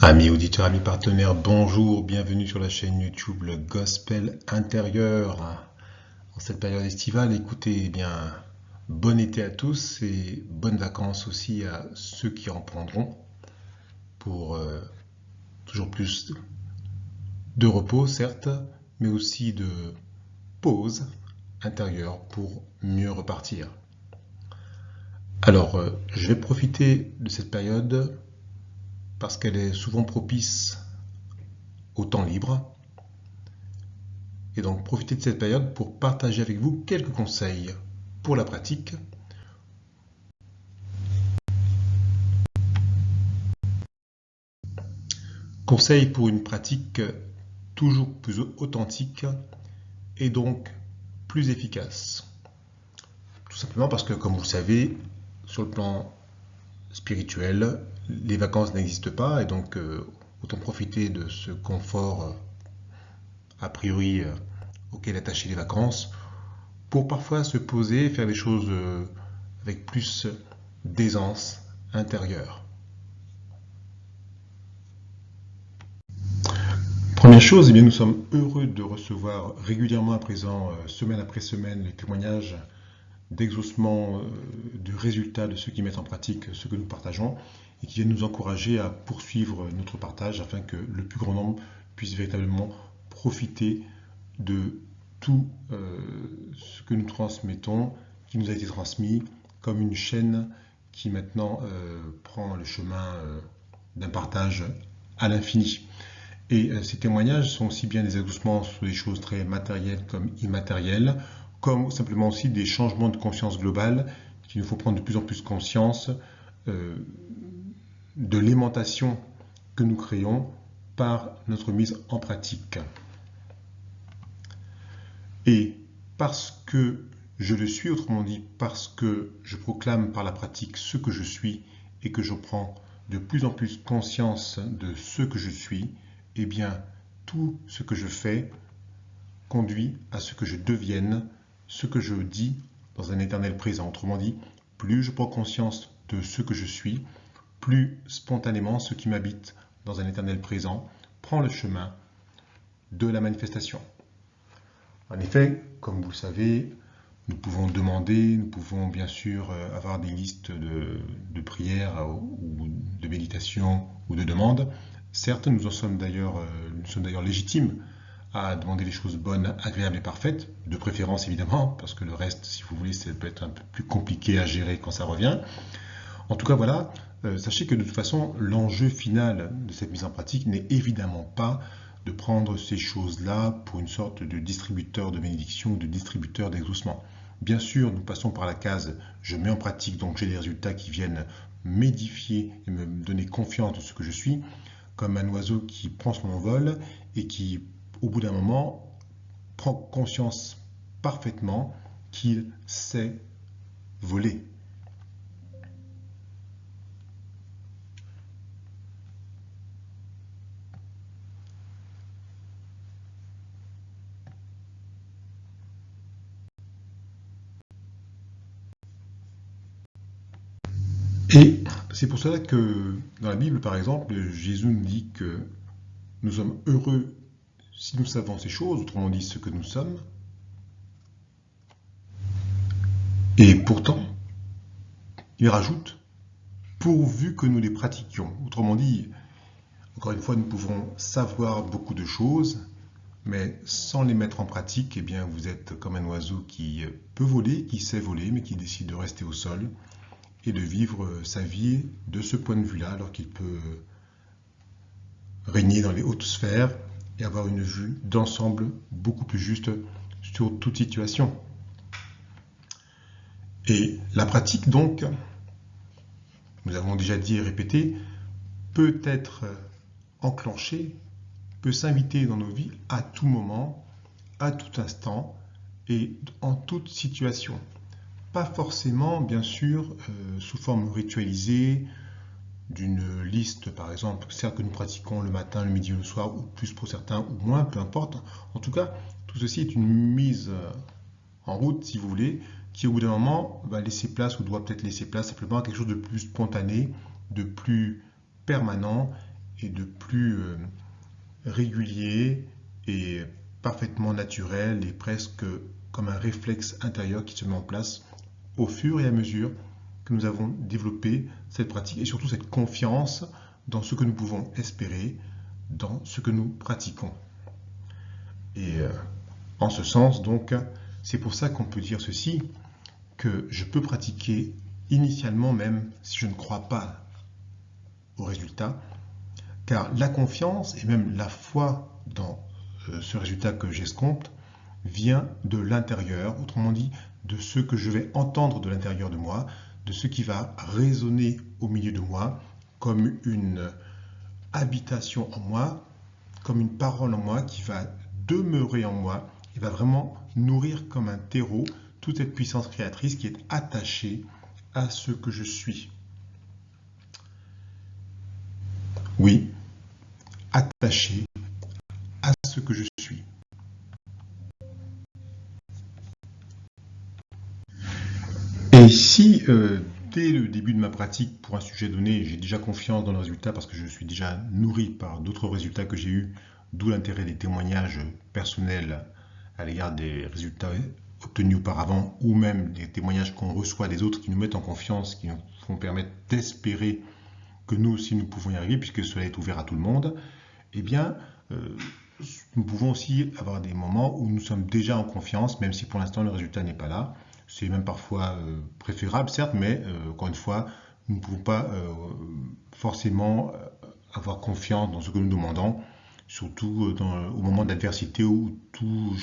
Amis auditeurs, amis partenaires, bonjour, bienvenue sur la chaîne YouTube Le Gospel Intérieur. En cette période estivale, écoutez, bon été à tous et bonnes vacances aussi à ceux qui en prendront pour toujours plus de repos, certes, mais aussi de pause intérieure pour mieux repartir. Alors, je vais profiter de cette période parce qu'elle est souvent propice au temps libre. Et donc profitez de cette période pour partager avec vous quelques conseils pour la pratique. Conseils pour une pratique toujours plus authentique et donc plus efficace. Tout simplement parce que, comme vous le savez, sur le plan spirituel, les vacances n'existent pas et donc autant profiter de ce confort a priori auquel attacher les vacances pour parfois se poser et faire les choses avec plus d'aisance intérieure. Première chose, nous sommes heureux de recevoir régulièrement à présent, semaine après semaine, les témoignages d'exaucement, de résultats de ceux qui mettent en pratique ce que nous partageons et qui viennent nous encourager à poursuivre notre partage afin que le plus grand nombre puisse véritablement profiter de tout ce que nous transmettons, qui nous a été transmis, comme une chaîne qui maintenant prend le chemin d'un partage à l'infini. Et ces témoignages sont aussi bien des adoucements sur des choses très matérielles comme immatérielles, comme simplement aussi des changements de conscience globale qu'il nous faut prendre de plus en plus conscience de l'aimantation que nous créons par notre mise en pratique. Et parce que je le suis, autrement dit, parce que je proclame par la pratique ce que je suis et que je prends de plus en plus conscience de ce que je suis, eh bien, tout ce que je fais conduit à ce que je devienne, ce que je dis dans un éternel présent. Autrement dit, plus je prends conscience de ce que je suis, plus spontanément ce qui m'habite dans un éternel présent prend le chemin de la manifestation. En effet, comme vous le savez, nous pouvons demander, nous pouvons bien sûr avoir des listes de prières ou de méditation ou de demandes. Certes, nous sommes d'ailleurs légitimes à demander les choses bonnes, agréables et parfaites, de préférence évidemment, parce que le reste, si vous voulez, ça peut être un peu plus compliqué à gérer quand ça revient. En tout cas, voilà, sachez que de toute façon, l'enjeu final de cette mise en pratique n'est évidemment pas de prendre ces choses-là pour une sorte de distributeur de bénédiction ou de distributeur d'exaucement. Bien sûr, nous passons par la case « je mets en pratique, donc j'ai des résultats qui viennent m'édifier et me donner confiance de ce que je suis », comme un oiseau qui prend son envol et qui, au bout d'un moment, prend conscience parfaitement qu'il sait voler. Et c'est pour cela que dans la Bible, par exemple, Jésus nous dit que nous sommes heureux si nous savons ces choses, autrement dit ce que nous sommes. Et pourtant, il rajoute, pourvu que nous les pratiquions. Autrement dit, encore une fois, nous pouvons savoir beaucoup de choses, mais sans les mettre en pratique, eh bien, vous êtes comme un oiseau qui peut voler, qui sait voler, mais qui décide de rester au sol et de vivre sa vie de ce point de vue-là, alors qu'il peut régner dans les hautes sphères et avoir une vue d'ensemble beaucoup plus juste sur toute situation. Et la pratique, donc, nous avons déjà dit et répété, peut être enclenchée, peut s'inviter dans nos vies à tout moment, à tout instant et en toute situation. Pas forcément, bien sûr, sous forme ritualisée, d'une liste, par exemple, certes que nous pratiquons le matin, le midi ou le soir, ou plus pour certains, ou moins, peu importe. En tout cas, tout ceci est une mise en route, si vous voulez, qui au bout d'un moment va laisser place, ou doit peut-être laisser place simplement à quelque chose de plus spontané, de plus permanent, et de plus régulier et parfaitement naturel et presque comme un réflexe intérieur qui se met en place au fur et à mesure que nous avons développé cette pratique et surtout cette confiance dans ce que nous pouvons espérer, dans ce que nous pratiquons. Et en ce sens, donc, c'est pour ça qu'on peut dire ceci, que je peux pratiquer initialement même si je ne crois pas au résultat, car la confiance et même la foi dans ce résultat que j'escompte vient de l'intérieur, autrement dit, de ce que je vais entendre de l'intérieur de moi, de ce qui va résonner au milieu de moi comme une habitation en moi, comme une parole en moi qui va demeurer en moi et va vraiment nourrir comme un terreau toute cette puissance créatrice qui est attachée à ce que je suis. Oui, attachée à ce que je suis. Et si dès le début de ma pratique pour un sujet donné, j'ai déjà confiance dans le résultat parce que je suis déjà nourri par d'autres résultats que j'ai eus, d'où l'intérêt des témoignages personnels à l'égard des résultats obtenus auparavant, ou même des témoignages qu'on reçoit des autres qui nous mettent en confiance, qui nous font permettre d'espérer que nous aussi nous pouvons y arriver, puisque cela est ouvert à tout le monde, eh bien, nous pouvons aussi avoir des moments où nous sommes déjà en confiance, même si pour l'instant le résultat n'est pas là. C'est même parfois préférable, certes, mais encore une fois, nous ne pouvons pas forcément avoir confiance dans ce que nous demandons, surtout au moment d'adversité où toute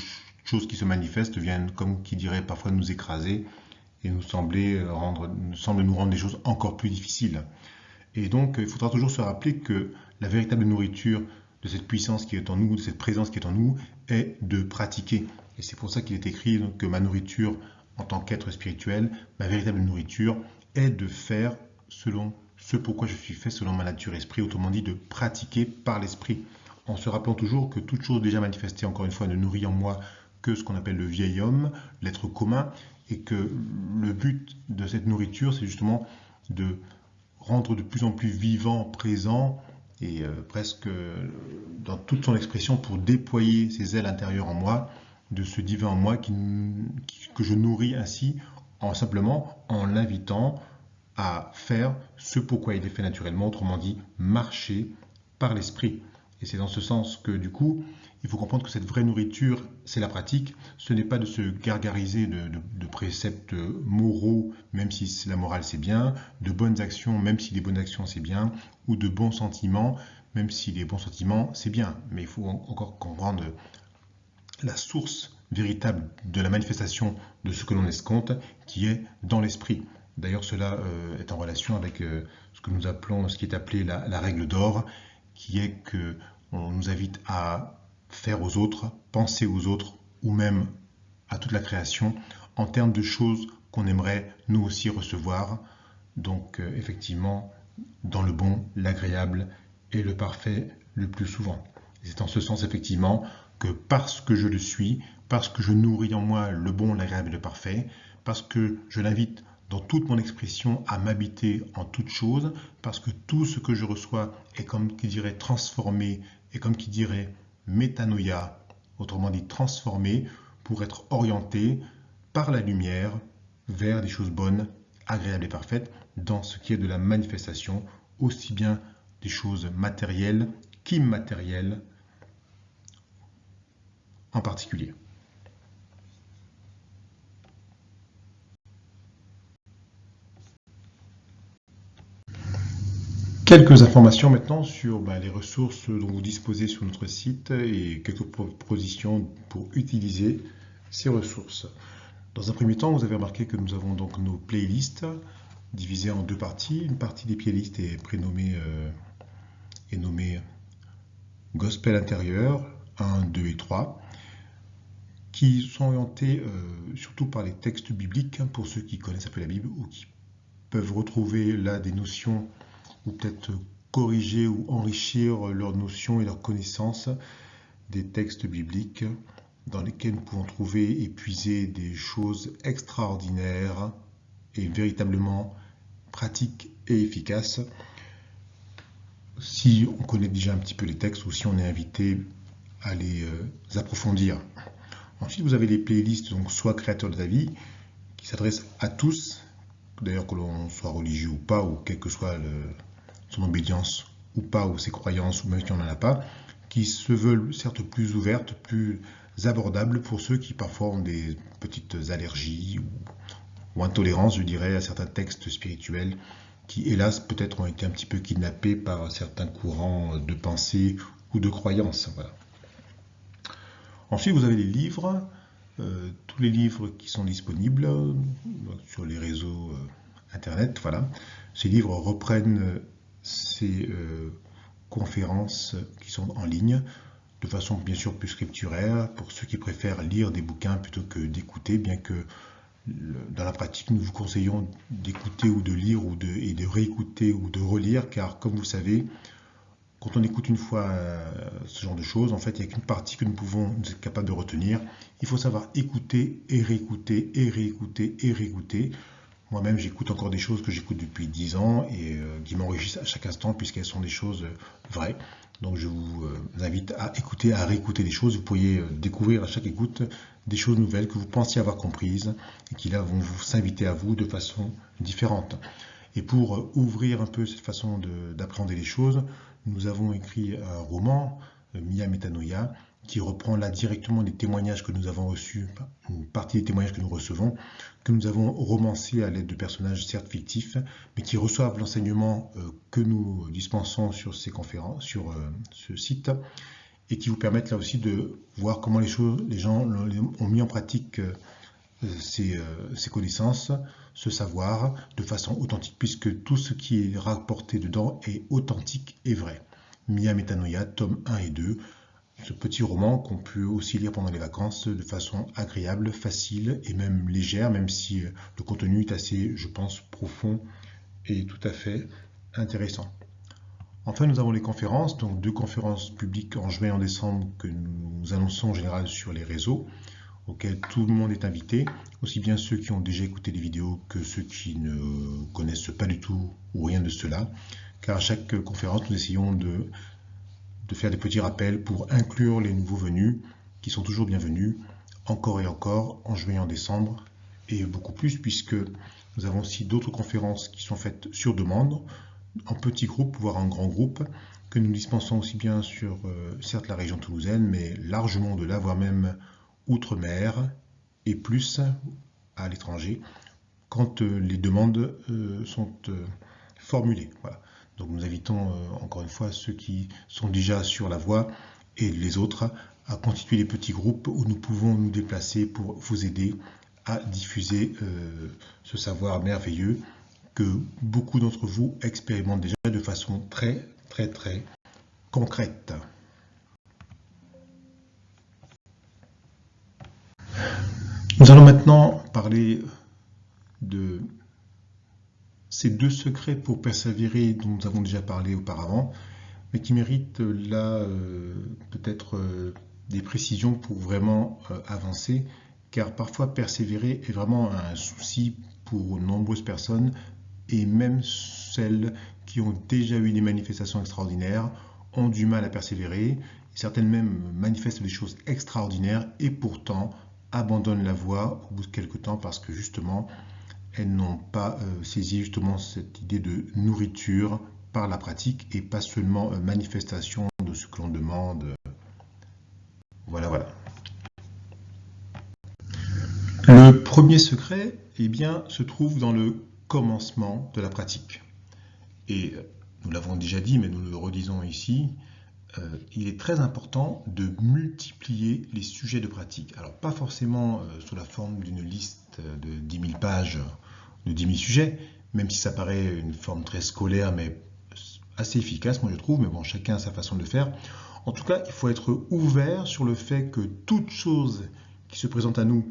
chose qui se manifeste vient, comme qui dirait, parfois nous écraser et nous semble nous rendre les choses encore plus difficiles. Et donc, il faudra toujours se rappeler que la véritable nourriture de cette puissance qui est en nous, de cette présence qui est en nous, est de pratiquer. Et c'est pour ça qu'il est écrit que ma nourriture, en tant qu'être spirituel, ma véritable nourriture est de faire selon ce pourquoi je suis fait, selon ma nature esprit, autrement dit de pratiquer par l'esprit. En se rappelant toujours que toute chose déjà manifestée, encore une fois, ne nourrit en moi que ce qu'on appelle le vieil homme, l'être commun, et que le but de cette nourriture, c'est justement de rendre de plus en plus vivant, présent, et presque dans toute son expression pour déployer ses ailes intérieures en moi, de ce divin en moi que je nourris ainsi simplement en l'invitant à faire ce pourquoi il est fait naturellement, autrement dit, marcher par l'esprit. Et c'est dans ce sens que du coup, il faut comprendre que cette vraie nourriture, c'est la pratique. Ce n'est pas de se gargariser de préceptes moraux, même si la morale c'est bien, de bonnes actions, même si les bonnes actions c'est bien, ou de bons sentiments, même si les bons sentiments c'est bien. Mais il faut encore comprendre la source véritable de la manifestation de ce que l'on escompte, qui est dans l'esprit. D'ailleurs, cela est en relation avec ce que nous appelons, ce qui est appelé la règle d'or, qui est que on nous invite à faire aux autres, penser aux autres, ou même à toute la création, en termes de choses qu'on aimerait nous aussi recevoir. Donc, effectivement, dans le bon, l'agréable et le parfait le plus souvent. C'est en ce sens, effectivement, que parce que je le suis, parce que je nourris en moi le bon, l'agréable et le parfait, parce que je l'invite dans toute mon expression à m'habiter en toute chose, parce que tout ce que je reçois est comme qui dirait transformé, et comme qui dirait métanoïa, autrement dit transformé, pour être orienté par la lumière vers des choses bonnes, agréables et parfaites, dans ce qui est de la manifestation, aussi bien des choses matérielles qu'immatérielles en particulier. Quelques informations maintenant sur les ressources dont vous disposez sur notre site et quelques propositions pour utiliser ces ressources. Dans un premier temps, vous avez remarqué que nous avons donc nos playlists divisées en deux parties. Une partie des playlists est nommée Gospel intérieur 1, 2 et 3, qui sont orientées surtout par les textes bibliques, pour ceux qui connaissent un peu la Bible ou qui peuvent retrouver là des notions ou peut-être corriger ou enrichir leurs notions et leurs connaissances des textes bibliques dans lesquels nous pouvons trouver et puiser des choses extraordinaires et véritablement pratiques et efficaces si on connaît déjà un petit peu les textes ou si on est invité à les approfondir. Ensuite, vous avez les playlists, donc soit créateur de la vie, qui s'adressent à tous, d'ailleurs que l'on soit religieux ou pas, ou quelle que soit son obédience ou pas, ou ses croyances, ou même si on n'en a pas, qui se veulent certes plus ouvertes, plus abordables pour ceux qui parfois ont des petites allergies ou intolérances, je dirais, à certains textes spirituels qui, hélas, peut-être ont été un petit peu kidnappés par certains courants de pensée ou de croyances. Voilà. Ensuite, vous avez les livres, tous les livres qui sont disponibles sur les réseaux Internet. Voilà. Ces livres reprennent ces conférences qui sont en ligne de façon bien sûr plus scripturaire pour ceux qui préfèrent lire des bouquins plutôt que d'écouter, bien que dans la pratique nous vous conseillons d'écouter ou de lire et de réécouter ou de relire, car comme vous savez, quand on écoute une fois ce genre de choses, en fait, il n'y a qu'une partie que nous pouvons être capables de retenir. Il faut savoir écouter et réécouter et réécouter et réécouter. Moi-même, j'écoute encore des choses que j'écoute depuis 10 ans et qui m'enrichissent à chaque instant puisqu'elles sont des choses vraies. Donc je vous invite à écouter, à réécouter des choses. Vous pourriez découvrir à chaque écoute des choses nouvelles que vous pensiez avoir comprises et qui là vont vous s'inviter à vous de façon différente. Et pour ouvrir un peu cette façon d'appréhender les choses, nous avons écrit un roman, Mia Metanoia, qui reprend là directement les témoignages que nous avons reçus, une partie des témoignages que nous recevons, que nous avons romancés à l'aide de personnages certes fictifs, mais qui reçoivent l'enseignement que nous dispensons sur ces conférences, sur ce site, et qui vous permettent là aussi de voir comment les gens ont mis en pratique ces connaissances, ce savoir, de façon authentique, puisque tout ce qui est rapporté dedans est authentique et vrai. Mia Metanoia, tome 1 et 2, ce petit roman qu'on peut aussi lire pendant les vacances de façon agréable, facile et même légère, même si le contenu est assez, je pense, profond et tout à fait intéressant. Enfin, nous avons les conférences, donc 2 conférences publiques en juin et en décembre que nous annonçons en général sur les réseaux, auxquels tout le monde est invité, aussi bien ceux qui ont déjà écouté les vidéos que ceux qui ne connaissent pas du tout ou rien de cela, car à chaque conférence, nous essayons de faire des petits rappels pour inclure les nouveaux venus, qui sont toujours bienvenus, encore et encore, en juin et en décembre, et beaucoup plus, puisque nous avons aussi d'autres conférences qui sont faites sur demande, en petits groupes, voire en grands groupes, que nous dispensons aussi bien sur, certes, la région toulousaine, mais largement au-delà, voire même outre-mer, et plus à l'étranger, quand les demandes sont formulées. Voilà. Donc nous invitons encore une fois ceux qui sont déjà sur la voie et les autres à constituer les petits groupes où nous pouvons nous déplacer pour vous aider à diffuser ce savoir merveilleux que beaucoup d'entre vous expérimentent déjà de façon très concrète. Nous allons maintenant parler de ces 2 secrets pour persévérer dont nous avons déjà parlé auparavant, mais qui méritent là peut-être des précisions pour vraiment avancer, car parfois persévérer est vraiment un souci pour nombreuses personnes, et même celles qui ont déjà eu des manifestations extraordinaires ont du mal à persévérer, certaines même manifestent des choses extraordinaires et pourtant abandonnent la voie au bout de quelques temps parce que justement elles n'ont pas saisi justement cette idée de nourriture par la pratique et pas seulement manifestation de ce que l'on demande. Voilà. Le premier secret, eh bien, se trouve dans le commencement de la pratique. Et nous l'avons déjà dit, mais nous le redisons ici, il est très important de multiplier les sujets de pratique. Alors pas forcément sous la forme d'une liste de 10 000 pages, de 10 000 sujets, même si ça paraît une forme très scolaire, mais assez efficace, moi je trouve, mais bon, chacun a sa façon de le faire. En tout cas, il faut être ouvert sur le fait que toute chose qui se présente à nous,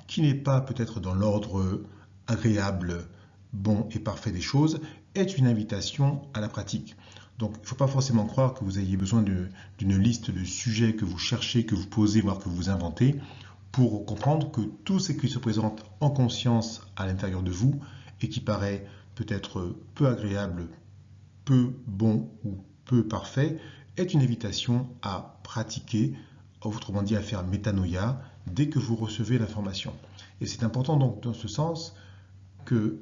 qui n'est pas peut-être dans l'ordre agréable, bon et parfait des choses, est une invitation à la pratique. Donc il ne faut pas forcément croire que vous ayez besoin d'une liste de sujets que vous cherchez, que vous posez, voire que vous inventez, pour comprendre que tout ce qui se présente en conscience à l'intérieur de vous et qui paraît peut-être peu agréable peu bon ou peu parfait est une invitation à pratiquer, autrement dit à faire métanoïa, dès que vous recevez l'information. Et c'est important donc dans ce sens que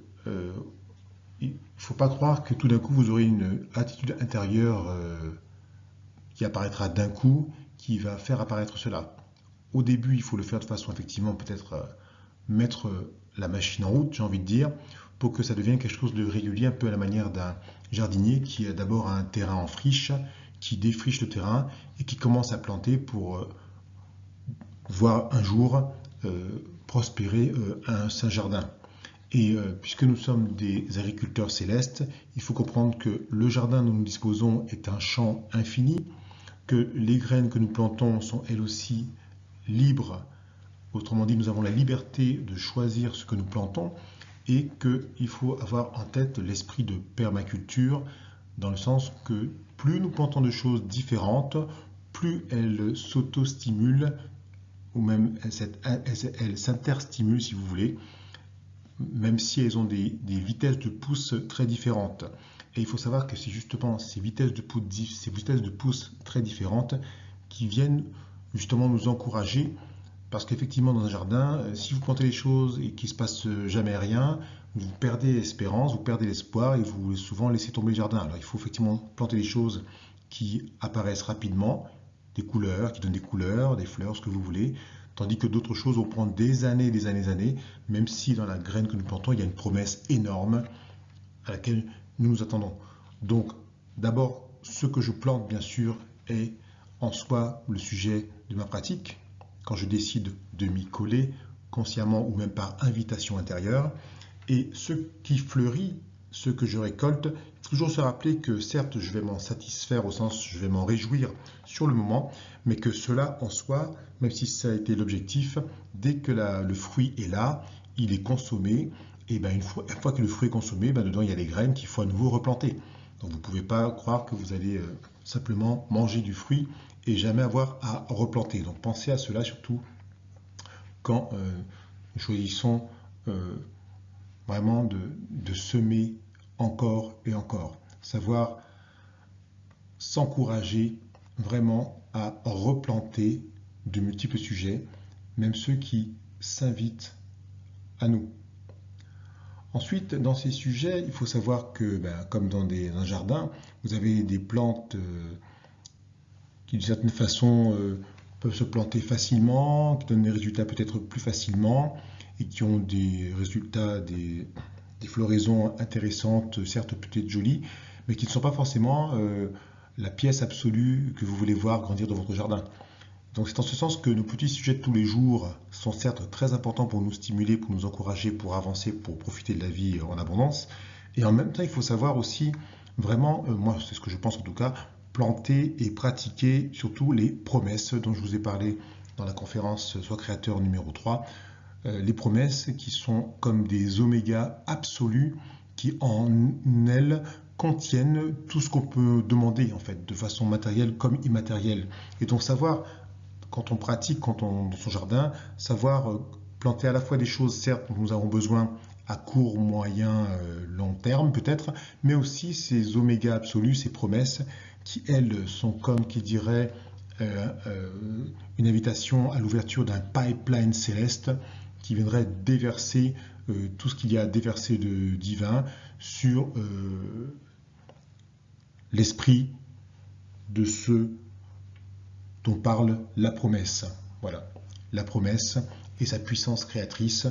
il ne faut pas croire que tout d'un coup vous aurez une attitude intérieure qui apparaîtra d'un coup, qui va faire apparaître cela. Au début, il faut le faire de façon effectivement peut-être mettre la machine en route, j'ai envie de dire, pour que ça devienne quelque chose de régulier, un peu à la manière d'un jardinier qui a d'abord un terrain en friche, qui défriche le terrain et qui commence à planter pour voir un jour prospérer un saint jardin. Et puisque nous sommes des agriculteurs célestes, il faut comprendre que le jardin dont nous disposons est un champ infini, que les graines que nous plantons sont elles aussi libres. Autrement dit, nous avons la liberté de choisir ce que nous plantons et qu'il faut avoir en tête l'esprit de permaculture, dans le sens que plus nous plantons de choses différentes, plus elles s'auto-stimulent, ou même elles s'interstimulent si vous voulez, même si elles ont des vitesses de pousse très différentes. Et il faut savoir que c'est justement ces vitesses de pousse très différentes qui viennent justement nous encourager, parce qu'effectivement dans un jardin, si vous plantez les choses et qu'il ne se passe jamais rien, vous perdez l'espérance, vous perdez l'espoir et vous souvent laissez tomber le jardin. Alors il faut effectivement planter des choses qui apparaissent rapidement, des couleurs, qui donnent des couleurs, des fleurs, ce que vous voulez, tandis que d'autres choses vont prendre des années, même si dans la graine que nous plantons, il y a une promesse énorme à laquelle nous nous attendons. Donc, d'abord, ce que je plante, bien sûr, est en soi le sujet de ma pratique, quand je décide de m'y coller, consciemment ou même par invitation intérieure. Et ce qui fleurit, ce que je récolte, toujours se rappeler que certes, je vais m'en satisfaire au sens, je vais m'en réjouir sur le moment, mais que cela en soi, même si ça a été l'objectif, dès que le fruit est là, il est consommé, et bien une fois que le fruit est consommé, dedans il y a les graines qu'il faut à nouveau replanter. Donc vous ne pouvez pas croire que vous allez simplement manger du fruit et jamais avoir à replanter. Donc pensez à cela surtout quand nous choisissons vraiment de semer encore et encore. Savoir s'encourager vraiment à replanter de multiples sujets, même ceux qui s'invitent à nous. Ensuite, dans ces sujets, il faut savoir que, comme dans un jardin, vous avez des plantes qui, d'une certaine façon, peuvent se planter facilement, qui donnent des résultats peut-être plus facilement, et qui ont des résultats, des floraisons intéressantes, certes peut-être jolies, mais qui ne sont pas forcément la pièce absolue que vous voulez voir grandir dans votre jardin. Donc c'est en ce sens que nos petits sujets de tous les jours sont certes très importants pour nous stimuler, pour nous encourager, pour avancer, pour profiter de la vie en abondance. Et en même temps, il faut savoir aussi vraiment, moi c'est ce que je pense en tout cas, planter et pratiquer surtout les promesses dont je vous ai parlé dans la conférence Sois créateur numéro 3. Les promesses qui sont comme des oméga absolus qui en elles contiennent tout ce qu'on peut demander en fait, de façon matérielle comme immatérielle. Et donc savoir, quand on pratique, dans son jardin, savoir planter à la fois des choses, certes, dont nous avons besoin à court, moyen, long terme peut-être, mais aussi ces oméga absolus, ces promesses qui, elles, sont comme qui dirait une invitation à l'ouverture d'un pipeline céleste qui viendrait déverser tout ce qu'il y a à déverser de divin sur l'esprit de ceux dont parle la promesse. Voilà, la promesse et sa puissance créatrice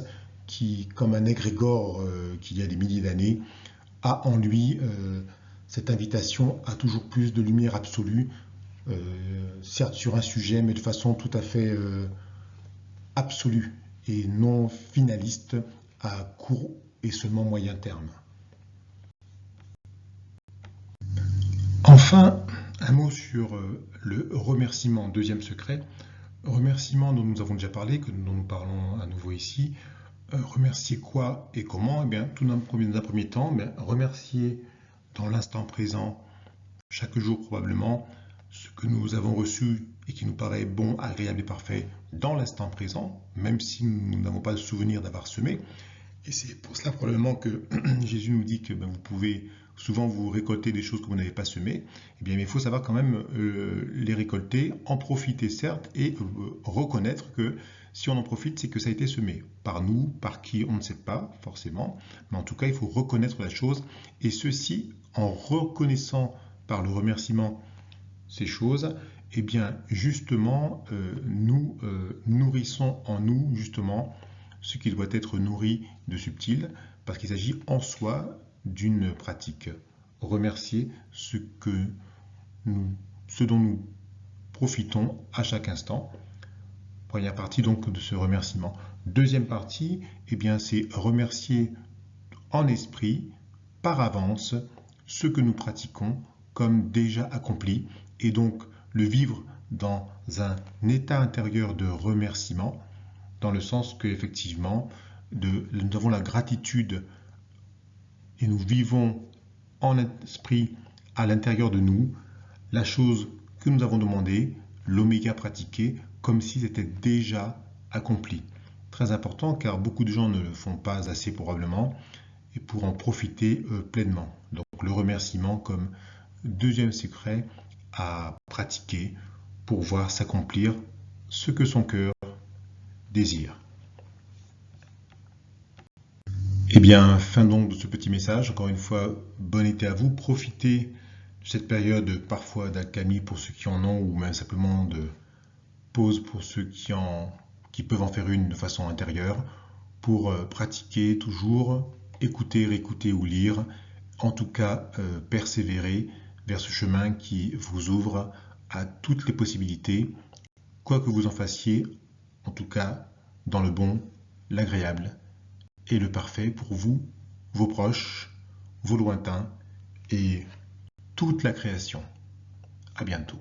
qui, comme un égrégore qu'il y a des milliers d'années, a en lui cette invitation à toujours plus de lumière absolue, certes sur un sujet, mais de façon tout à fait absolue et non finaliste à court et seulement moyen terme. Enfin, un mot sur le remerciement, deuxième secret. Remerciement dont nous avons déjà parlé, dont nous parlons à nouveau ici. Remercier quoi et comment? Eh bien, tout dans un premier temps, remercier dans l'instant présent, chaque jour probablement, ce que nous avons reçu et qui nous paraît bon, agréable et parfait dans l'instant présent, même si nous n'avons pas le souvenir d'avoir semé. Et c'est pour cela probablement que Jésus nous dit que vous pouvez souvent vous récoltez des choses que vous n'avez pas semées, eh bien, il faut savoir quand même les récolter, en profiter certes, et reconnaître que si on en profite, c'est que ça a été semé. Par nous, par qui, on ne sait pas forcément, mais en tout cas, il faut reconnaître la chose, et ceci en reconnaissant par le remerciement ces choses, eh bien, justement, nous nourrissons en nous, justement, ce qui doit être nourri de subtil, parce qu'il s'agit en soi d'une pratique. Remercier ce dont nous profitons à chaque instant. Première partie donc de ce remerciement. Deuxième partie, eh bien, c'est remercier en esprit, par avance, ce que nous pratiquons comme déjà accompli, et donc le vivre dans un état intérieur de remerciement, dans le sens que effectivement, nous avons la gratitude et nous vivons en esprit à l'intérieur de nous la chose que nous avons demandée, l'oméga pratiqué, comme si c'était déjà accompli. Très important car beaucoup de gens ne le font pas assez probablement et pour en profiter pleinement. Donc le remerciement comme deuxième secret à pratiquer pour voir s'accomplir ce que son cœur désire. Eh bien, fin donc de ce petit message. Encore une fois, bon été à vous. Profitez de cette période parfois d'accalmie pour ceux qui en ont, ou même simplement de pause pour ceux qui peuvent en faire une de façon intérieure, pour pratiquer toujours, écouter, réécouter ou lire, en tout cas persévérer vers ce chemin qui vous ouvre à toutes les possibilités, quoi que vous en fassiez, en tout cas dans le bon, l'agréable et le parfait pour vous, vos proches, vos lointains et toute la création. À bientôt.